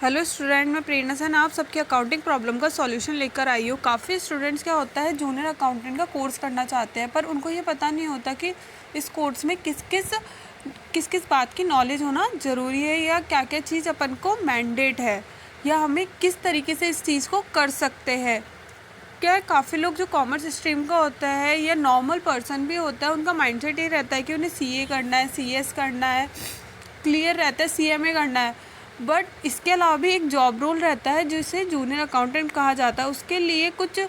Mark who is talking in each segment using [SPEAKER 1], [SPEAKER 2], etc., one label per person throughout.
[SPEAKER 1] Hello student, मैं प्रेरणा San आप सबकी अकाउंटिंग प्रॉब्लम का सॉल्यूशन लेकर आई हूँ। काफ़ी स्टूडेंट्स क्या होता है, जूनियर अकाउंटेंट का कोर्स करना चाहते हैं, पर उनको ये पता नहीं होता कि इस कोर्स में किस किस बात की नॉलेज होना ज़रूरी है, या क्या क्या चीज़ अपन को मैंडेट है, या हमें किस तरीके से इस चीज़ को कर सकते हैं। क्या है, काफ़ी लोग जो कॉमर्स स्ट्रीम का होता है या नॉर्मल पर्सन भी होता है, उनका माइंडसेट ये रहता है कि उन्हें सीए करना है, सीएस करना है, क्लियर रहता है सीएमए करना है। बट इसके अलावा भी एक जॉब रोल रहता है जिसे जूनियर अकाउंटेंट कहा जाता है। उसके लिए कुछ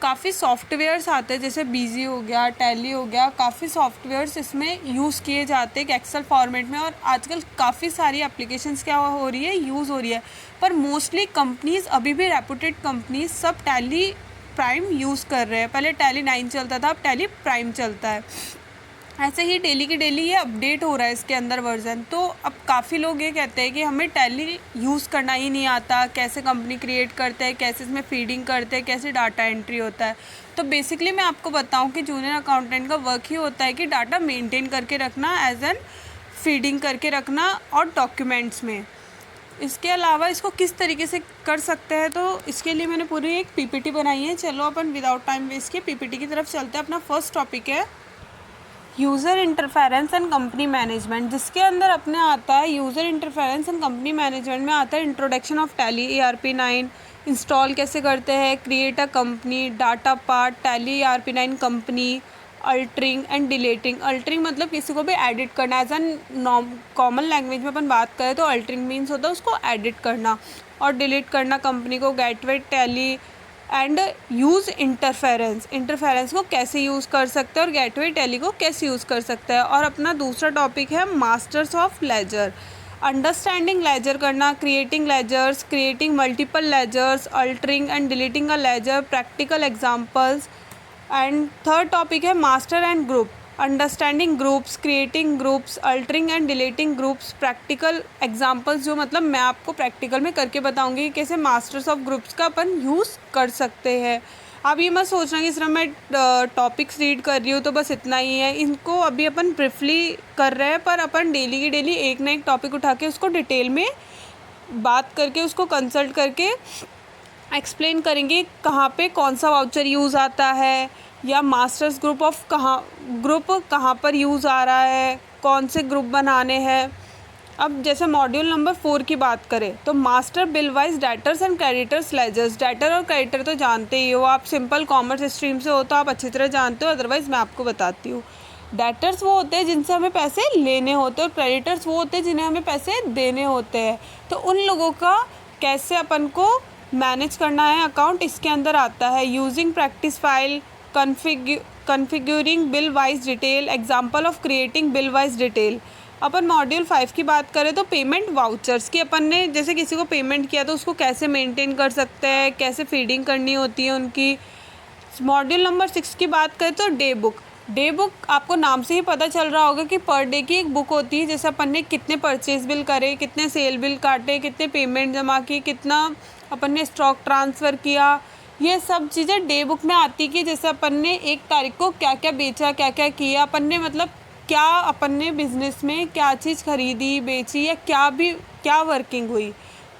[SPEAKER 1] काफ़ी सॉफ्टवेयर्स आते हैं, जैसे बीजी हो गया, टैली हो गया, काफ़ी सॉफ्टवेयर्स इसमें यूज़ किए जाते हैं एक्सेल फॉर्मेट में। और आजकल काफ़ी सारी एप्लीकेशंस क्या हो रही है, यूज़ हो रही है। पर मोस्टली कंपनीज़, अभी भी रेपुटेड कंपनीज, सब टैली प्राइम यूज़ कर रहे हैं। पहले टैली 9 चलता था, अब टैली प्राइम चलता है। ऐसे ही डेली की डेली ये अपडेट हो रहा है इसके अंदर वर्जन। तो अब काफ़ी लोग ये कहते हैं कि हमें टैली यूज़ करना ही नहीं आता, कैसे कंपनी क्रिएट करते हैं, कैसे इसमें फीडिंग करते हैं, कैसे डाटा एंट्री होता है। तो बेसिकली मैं आपको बताऊं कि जूनियर अकाउंटेंट का वर्क ही होता है कि डाटा मेंटेन करके रखना, एज एन फीडिंग करके रखना और डॉक्यूमेंट्स में। इसके अलावा इसको किस तरीके से कर सकते हैं, तो इसके लिए मैंने पूरी एक पीपीटी बनाई है। चलो अपन विदाउट टाइम वेस्ट के पीपीटी की तरफ चलते हैं। अपना फर्स्ट टॉपिक है user interference and company management, जिसके अंदर अपने आता है user interference and company management में आता है introduction of tally ERP9, install कैसे करते हैं, create a company, data part, tally ERP9 company, altering and deleting. Altering मतलब किसी को भी एडिट करना। एज एन कॉमन लैंग्वेज में अपन बात करें तो अल्टरिंग मीन्स होता है उसको एडिट करना, और डिलीट करना कंपनी को। Gateway tally and use interference को कैसे यूज़ कर सकते हैं और गेटवे टैली को कैसे यूज़ कर सकते हैं। और अपना दूसरा टॉपिक है masters of ledger, understanding ledger करना, creating ledgers, creating multiple ledgers, altering and deleting a ledger, practical examples. And third topic है master and group, understanding groups, creating groups, altering and deleting groups, practical examples, जो मतलब मैं आपको practical में करके बताऊंगी कि कैसे मास्टर्स ऑफ ग्रुप्स का अपन यूज़ कर सकते हैं। अब ये मत सोचना कि सिर्फ मैं टॉपिक्स रीड कर रही हूँ तो बस इतना ही है। इनको अभी अपन ब्रीफली कर रहे हैं, पर अपन डेली की डेली एक ना एक टॉपिक उठा के उसको डिटेल में बात करके, उसको कंसल्ट करके एक्सप्लेन करेंगे कहाँ पे कौन सा वाउचर यूज़ आता है, या मास्टर्स ग्रुप कहाँ पर यूज़ आ रहा है, कौन से ग्रुप बनाने हैं। अब जैसे मॉड्यूल नंबर 4 की बात करें तो master bill wise debtors and creditors ledgers. Debtor और क्रेडिटर तो जानते ही हो आप, सिंपल कॉमर्स स्ट्रीम से हो तो आप अच्छी तरह जानते हो, अदरवाइज़ मैं आपको बताती हूँ। डेटर्स वो होते हैं जिनसे हमें पैसे लेने होते हैं, और क्रेडिटर्स वो होते हैं जिन्हें हमें पैसे देने होते हैं। तो उन लोगों का कैसे अपन को मैनेज करना है अकाउंट, इसके अंदर आता है using practice file, configuring bill wise detail, example of creating bill wise detail. अपन मॉड्यूल 5 की बात करें तो पेमेंट वाउचर्स की, अपन ने जैसे किसी को पेमेंट किया तो उसको कैसे मेंटेन कर सकते हैं, कैसे फीडिंग करनी होती है उनकी। मॉड्यूल नंबर 6 की बात करें तो डे बुक आपको नाम से ही पता चल रहा होगा कि पर डे की एक बुक होती है। जैसे अपन ने कितने परचेज बिल करे, कितने सेल बिल काटे, कितने पेमेंट जमा की, कितना अपन ने स्टॉक ट्रांसफ़र किया, ये सब चीज़ें डे बुक में आती कि जैसे अपन ने 1 तारीख को क्या क्या बेचा, क्या क्या किया, अपन ने मतलब क्या अपन ने बिज़नेस में क्या चीज़ खरीदी बेची, या क्या वर्किंग हुई।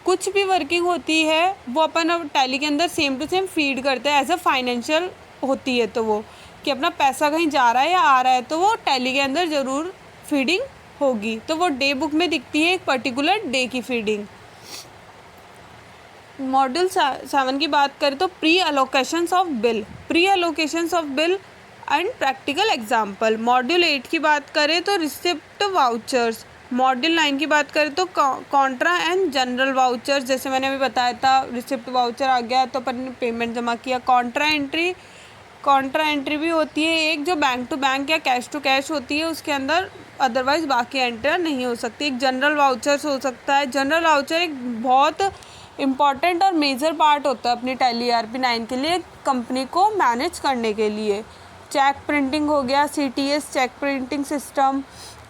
[SPEAKER 1] कुछ भी वर्किंग होती है वो अपन अब टैली के अंदर सेम टू सेम फीड करते हैं, एज अ फाइनेंशियल होती है। तो वो कि अपना पैसा कहीं जा रहा है या आ रहा है तो वो टैली के अंदर ज़रूर फीडिंग होगी। तो वो डे बुक में दिखती है एक पर्टिकुलर डे की फीडिंग। मॉड्यूल 7 की बात करें तो pre allocations of bill and practical example. Module 8 की बात करें तो रिसिप्ट वाउचर्स। मॉड्यूल 9 की बात करें तो कॉन्ट्रा एंड जनरल वाउचर्स। जैसे मैंने अभी बताया था, रिसिप्ट वाउचर आ गया तो अपन ने पेमेंट जमा किया। कॉन्ट्रा एंट्री भी होती है एक, जो बैंक टू बैंक या कैश टू कैश होती है उसके अंदर, अदरवाइज़ बाकी एंट्री नहीं हो सकती। एक जनरल वाउचर्स हो सकता है। जनरल वाउचर एक बहुत इम्पॉर्टेंट और मेजर पार्ट होता है अपनी टैली ERP9 के लिए, कंपनी को मैनेज करने के लिए। चेक प्रिंटिंग हो गया, CTS चेक प्रिंटिंग सिस्टम।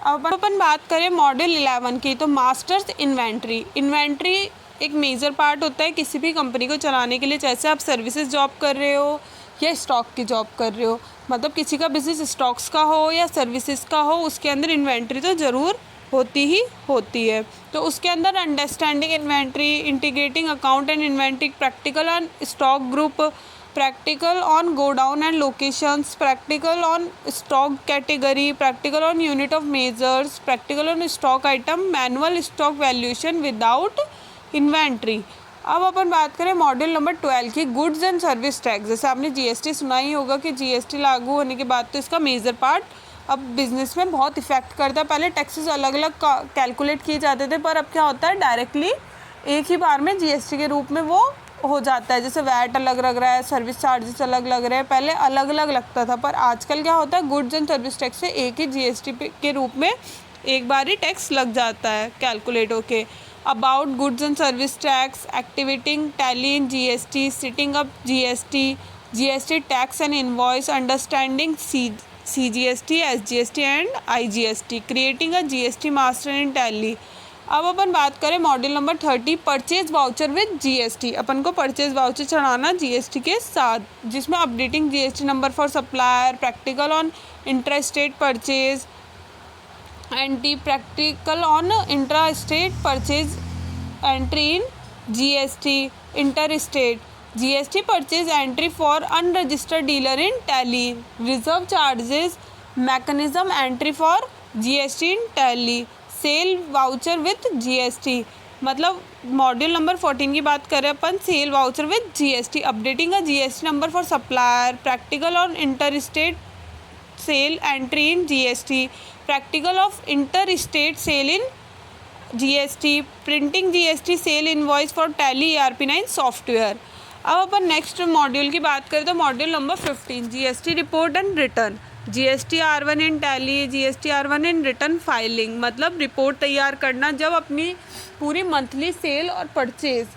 [SPEAKER 1] अब अपन बात करें मॉड्यूल 11 की तो मास्टर्स इन्वेंट्री एक मेजर पार्ट होता है किसी भी कंपनी को चलाने के लिए। जैसे आप सर्विसेज जॉब कर रहे हो या स्टॉक की जॉब कर रहे हो, मतलब किसी का बिजनेस स्टॉक्स का हो या सर्विसेज का हो, उसके अंदर इन्वेंट्री तो ज़रूर होती ही होती है। तो उसके अंदर understanding inventory, integrating account and inventory, practical on stock group, practical on godown and locations, practical on stock category, practical on unit of measures, practical on stock item, manual stock valuation without inventory. अब अपन बात करें module number 12 की, goods and service tax. जैसे आपने GST सुना ही होगा कि GST लागू होने के बाद तो इसका मेजर पार्ट अब बिजनेस में बहुत इफेक्ट करता है। पहले टैक्सेस अलग अलग कैलकुलेट किए जाते थे, पर अब क्या होता है डायरेक्टली एक ही बार में जीएसटी के रूप में वो हो जाता है। जैसे वैट अलग लग रहा है, सर्विस चार्जेस अलग लग रहे हैं, पहले अलग अलग लगता था, पर आजकल क्या होता है गुड्स एंड सर्विस टैक्स से एक ही जीएसटी के रूप में एक बार ही टैक्स लग जाता है कैलकुलेट होके। About goods and service tax, activating tally in GST, setting up GST tax and invoice, understanding CGST, SGST and IGST, creating a GST master in tally. अब अपन बात करें module number 30, purchase voucher with GST। अपन को purchase voucher चढ़ाना GST के साथ, जिसमें updating GST number for supplier, practical on inter state purchase, anti practical on intra state purchase entry in GST, inter state GST purchase entry for unregistered dealer in Tally, reserve charges mechanism entry for GST in Tally, sale voucher with GST। मतलब module number 14 की बात करें अपन, sale voucher with GST, updating a GST number for supplier, practical on inter state sale entry in GST, practical of inter state sale in GST, printing GST sale invoice for Tally ERP9 software. अब अपन next module की बात करें तो module number 15, GST report and return, GST R1 in tally, GST R1 in return filing. मतलब report तैयार करना जब अपनी पूरी मंथली सेल और परचेज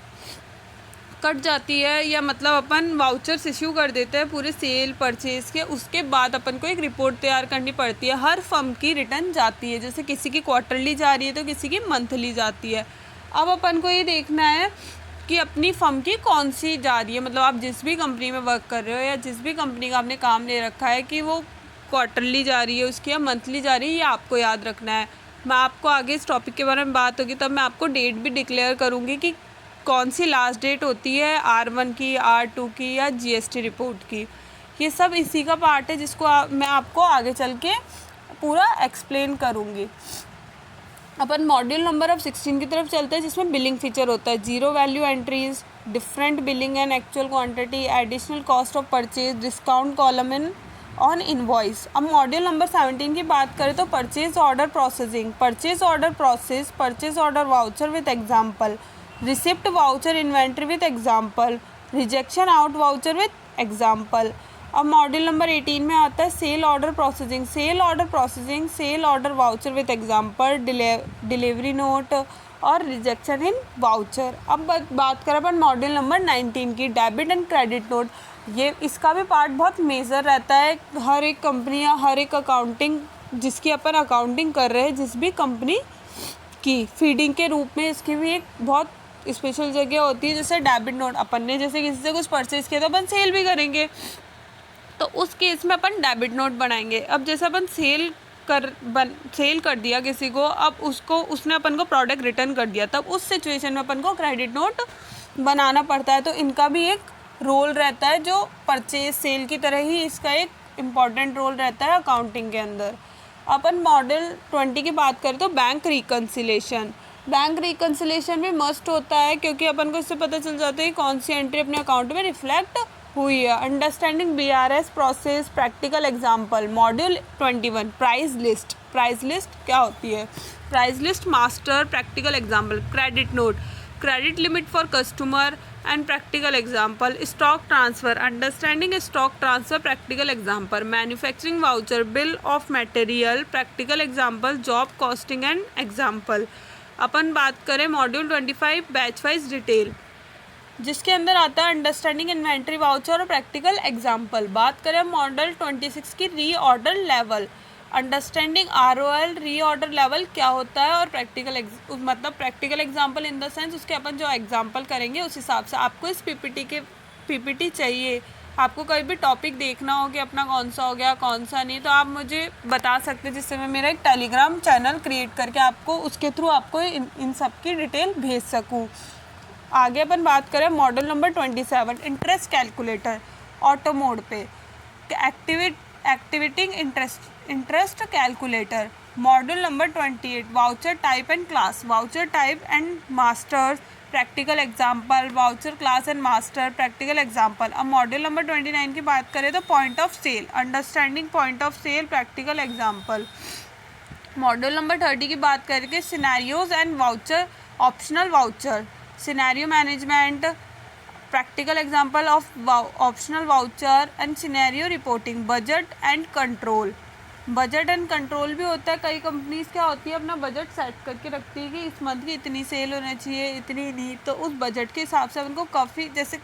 [SPEAKER 1] कट जाती है, या मतलब अपन वाउचर्स इश्यू कर देते हैं पूरे सेल परचेज के, उसके बाद अपन को एक रिपोर्ट तैयार करनी पड़ती है। हर फर्म की रिटर्न जाती है, जैसे किसी की क्वार्टरली जा रही है तो किसी की मंथली जाती है। अब अपन को ये देखना है कि अपनी फर्म की कौन सी जा रही है, मतलब आप जिस भी कंपनी में वर्क कर रहे हो या जिस भी कंपनी का आपने काम ले रखा है कि वो क्वार्टरली जा रही है उसकी या मंथली जा रही है, ये आपको याद रखना है। मैं आपको आगे इस टॉपिक के बारे में बात होगी तब मैं आपको डेट भी डिक्लेयर करूँगी कि कौन सी लास्ट डेट होती है R1 की, R2 की या GST रिपोर्ट की। ये सब इसी का पार्ट है जिसको मैं आपको आगे चल के पूरा एक्सप्लेन करूँगी। अपन मॉड्यूल नंबर अब 16 की तरफ चलते हैं, जिसमें बिलिंग फीचर होता है, zero value entries, different billing and actual quantity, additional cost of purchase, discount column in on invoice. अब मॉड्यूल नंबर 17 की बात करें तो purchase order processing, purchase order process, purchase order voucher with example, receipt voucher inventory with example, rejection out voucher with example. अब module number 18 में आता है sale order processing, sale order processing, sale order voucher with example, delivery note और rejection इन voucher. अब बात करें अपन module number 19 की, debit and credit note. ये इसका भी पार्ट बहुत मेजर रहता है। हर एक कंपनी या हर एक अकाउंटिंग जिसकी अपन अकाउंटिंग कर रहे हैं, जिस भी कंपनी की फीडिंग के रूप में इसकी भी एक बहुत स्पेशल जगह होती है। जैसे डेबिट नोट, अपन ने जैसे किसी से कुछ परचेज किया तो अपन सेल भी करेंगे, तो उस केस में अपन डेबिट नोट बनाएंगे। अब जैसे अपन सेल कर दिया किसी को, अब उसने अपन को प्रोडक्ट रिटर्न कर दिया, तब उस सिचुएशन में अपन को क्रेडिट नोट बनाना पड़ता है। तो इनका भी एक रोल रहता है, जो परचेज सेल की तरह ही इसका एक इम्पॉर्टेंट रोल रहता है अकाउंटिंग के अंदर। अपन मॉडल 20 की बात करें तो बैंक रिकन्सिलेशन, बैंक रिकन्सिलेशन भी मस्ट होता है, क्योंकि अपन को इससे पता चल जाता है कि कौन सी एंट्री अपने अकाउंट में रिफ्लेक्ट हुई है। Understanding BRS process, practical example. Module 21 price list, price list क्या होती है, price list master, practical example, credit note, credit limit for customer and practical example, stock transfer, understanding stock transfer, practical example, manufacturing voucher, bill of material, practical example, job costing and example. अपन बात करें module 25 batch wise detail, जिसके अंदर आता है understanding inventory voucher और practical example. बात करें मॉडल 26 की reorder level, understanding ROL reorder level क्या होता है, और प्रैक्टिकल मतलब practical example in the sense उसके अपन जो एग्जाम्पल करेंगे उस हिसाब से आपको इस PPT चाहिए आपको कोई भी टॉपिक देखना हो कि अपना कौन सा हो गया कौन सा नहीं, तो आप मुझे बता सकते हैं, जिससे मैं मेरा एक टेलीग्राम चैनल क्रिएट करके आपको उसके थ्रू आपको इन सब की डिटेल भेज सकूं। आगे अपन बात करें model number 27 interest calculator auto mode पे। Activating interest calculator model number 28 voucher type and class, voucher type and masters practical example, voucher class and master practical example. अब मॉडल नंबर 29 की बात करें तो point of sale understanding point of sale practical example. Model number 30 की बात करके scenarios and voucher optional voucher, scenario management practical example of optional voucher and scenario reporting. Budget and control, budget and control भी होता है। कई companies क्या होती है अपना बजट सेट करके रखती है कि इस मंथ की इतनी सेल होना चाहिए, इतनी नहीं, तो उस बजट के हिसाब से उनको काफ़ी, जैसे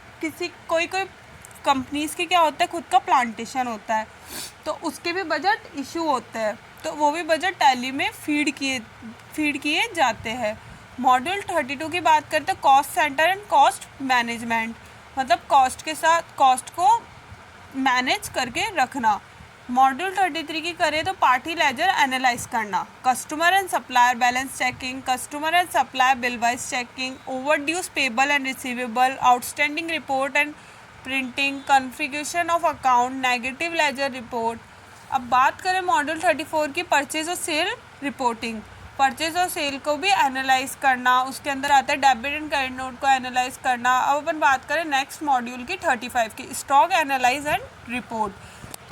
[SPEAKER 1] कोई कंपनीज की क्या होता है खुद का प्लांटेशन होता है, तो उसके भी बजट इशू होते हैं, तो वो भी बजट टैली में फीड किए जाते हैं। मॉड्यूल 32 की बात करते हैं cost centre and cost management, मतलब कॉस्ट के साथ कॉस्ट को मैनेज करके रखना। मॉड्यूल 33 की करें तो पार्टी लेजर एनालाइज करना, customer and supplier balance checking, customer and supplier bill wise checking, overdues payable and receivable, outstanding report and printing, configuration of account, negative ledger report. अब बात करें मॉड्यूल 34 की परचेज और sale reporting, purchase और sale को भी analyse करना, उसके अंदर आता है डेबिट एंड क्रेडिट नोट को एनालाइज करना। अब अपन बात करें नेक्स्ट मॉड्यूल की 35 की स्टॉक एनालाइज एंड रिपोर्ट,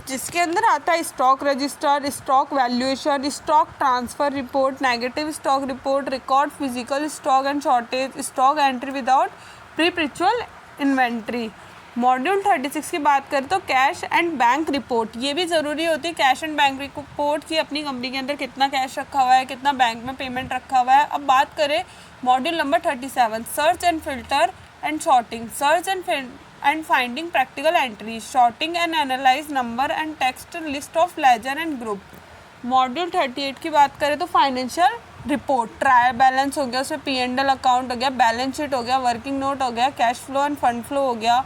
[SPEAKER 1] जिसके अंदर आता है stock register, stock valuation, stock transfer report, negative stock report, record physical stock and shortage, stock entry without perpetual inventory. Module 36 की बात करें तो कैश एंड बैंक रिपोर्ट, ये भी ज़रूरी होती है कैश एंड बैंक रिपोर्ट की, अपनी कंपनी के अंदर कितना कैश रखा हुआ है, कितना बैंक में पेमेंट रखा हुआ है। अब बात करें module number 37 search and filter and sorting, search and finding practical entry, sorting and analyse number and text list of ledger and group. Module 38 की बात करें तो फाइनेंशियल रिपोर्ट, ट्रायल बैलेंस हो गया, उसमें P&L अकाउंट हो गया, बैलेंस शीट हो गया, वर्किंग नोट हो गया, cash flow end fund flow हो गया।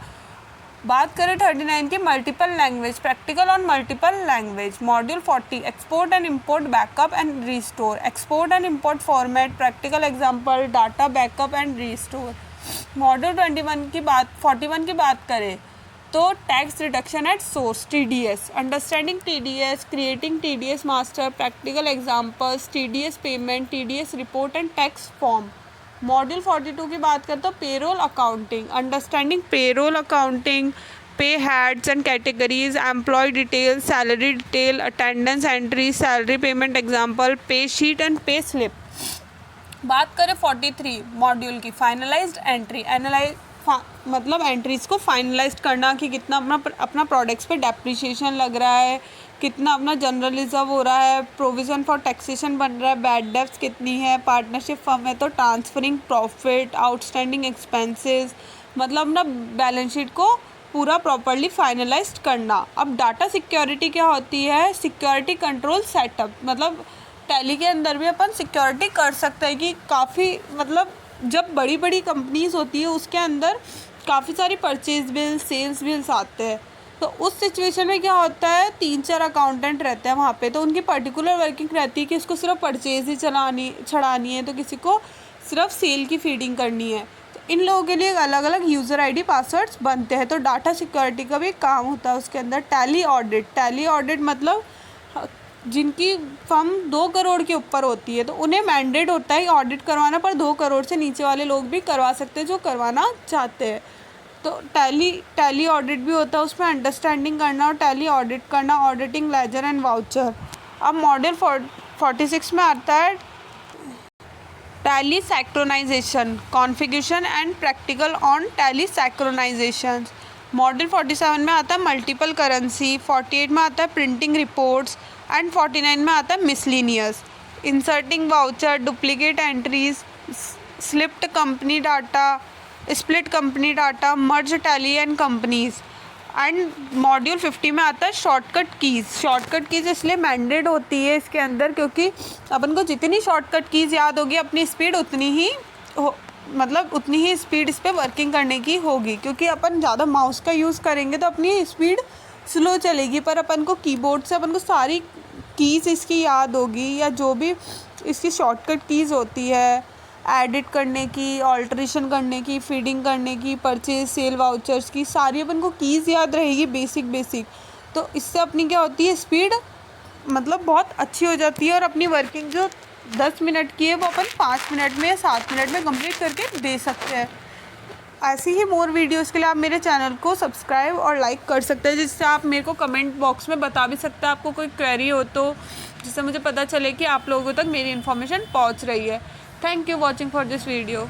[SPEAKER 1] बात करें 39 की multiple language, practical on multiple language. Module 40 export and import backup and restore, export and import format, practical example, data backup and restore. Module 41 की बात करें तो tax reduction at source TDS, understanding TDS, creating TDS master, practical examples, TDS payment, TDS report and tax form. Module 42 की बात करें तो payroll accounting, understanding payroll accounting, pay heads and categories, employee detail, salary detail, attendance entry, salary payment example, pay sheet and pay slip. बात करें 43 module की finalized entry, मतलब entries को finalize करना कि कितना अपना प्रोडक्ट्स पे डेप्रिसिएशन लग रहा है, कितना अपना जनरल रिजर्व हो रहा है, प्रोविज़न फॉर टैक्सेशन बन रहा है, बैड डेब्ट्स कितनी है, पार्टनरशिप फर्म है तो ट्रांसफरिंग प्रॉफिट, आउटस्टैंडिंग एक्सपेंसेस, मतलब अपना बैलेंस शीट को पूरा प्रॉपर्ली फाइनलाइज करना। अब डाटा सिक्योरिटी क्या होती है, सिक्योरिटी कंट्रोल सेटअप, मतलब टैली के अंदर भी अपन सिक्योरिटी कर सकते हैं कि काफ़ी, मतलब जब बड़ी बड़ी कंपनीज होती है उसके अंदर काफ़ी सारी परचेज बिल, सेल्स बिल्स आते हैं, तो उस सिचुएशन में क्या होता है 3-4 अकाउंटेंट रहते हैं वहाँ पे, तो उनकी पर्टिकुलर वर्किंग रहती है कि इसको सिर्फ परचेज ही छड़ानी है, तो किसी को सिर्फ सेल की फीडिंग करनी है, तो इन लोगों के लिए अलग अलग यूज़र ID पासवर्ड्स बनते हैं। तो डाटा सिक्योरिटी का भी काम होता है उसके अंदर। टैली ऑडिट मतलब जिनकी फर्म 2 करोड़ के ऊपर होती है तो उन्हें मैंडेट होता है ऑडिट करवाना, पर 2 करोड़ से नीचे वाले लोग भी करवा सकते हैं जो करवाना चाहते हैं। तो टैली ऑडिट भी होता है, उसमें अंडरस्टैंडिंग करना और टैली ऑडिट करना, ऑडिटिंग लेजर एंड वाउचर। अब मॉड्यूल 46 में आता है Tally synchronization, configuration and practical on Tally synchronization. Module 47 में आता है मल्टीपल करेंसी, 48 में आता है प्रिंटिंग रिपोर्ट्स एंड 49 में आता है miscellaneous, inserting voucher, duplicate entries, slipped company data, split company data, merge tally and companies. And module 50 में आता है शॉर्टकट कीज़ इसलिए मैंडेट होती है इसके अंदर, क्योंकि अपन को जितनी शॉर्टकट कीज़ याद होगी अपनी स्पीड उतनी ही मतलब उतनी ही स्पीड इस पे वर्किंग करने की होगी, क्योंकि अपन ज़्यादा माउस का यूज़ करेंगे तो अपनी स्पीड स्लो चलेगी। पर अपन को कीबोर्ड से अपन को सारी कीज़ इसकी याद होगी, या जो भी इसकी शॉर्टकट कीज़ होती है एडिट करने की, ऑल्ट्रेशन करने की, फीडिंग करने की, परचेज सेल वाउचर्स की, सारी अपन को कीज़ याद रहेगी बेसिक। तो इससे अपनी क्या होती है, स्पीड मतलब बहुत अच्छी हो जाती है, और अपनी वर्किंग जो 10 मिनट की है वो अपन 5 मिनट में या 7 मिनट में कंप्लीट करके दे सकते हैं। ऐसी ही मोर वीडियोस के लिए आप मेरे चैनल को सब्सक्राइब और लाइक कर सकते हैं, जिससे आप मेरे को कमेंट बॉक्स में बता भी सकते हैं आपको कोई क्वेरी हो तो, जिससे मुझे पता चले कि आप लोगों तक मेरी इन्फॉर्मेशन पहुंच रही है। Thank you watching for this video.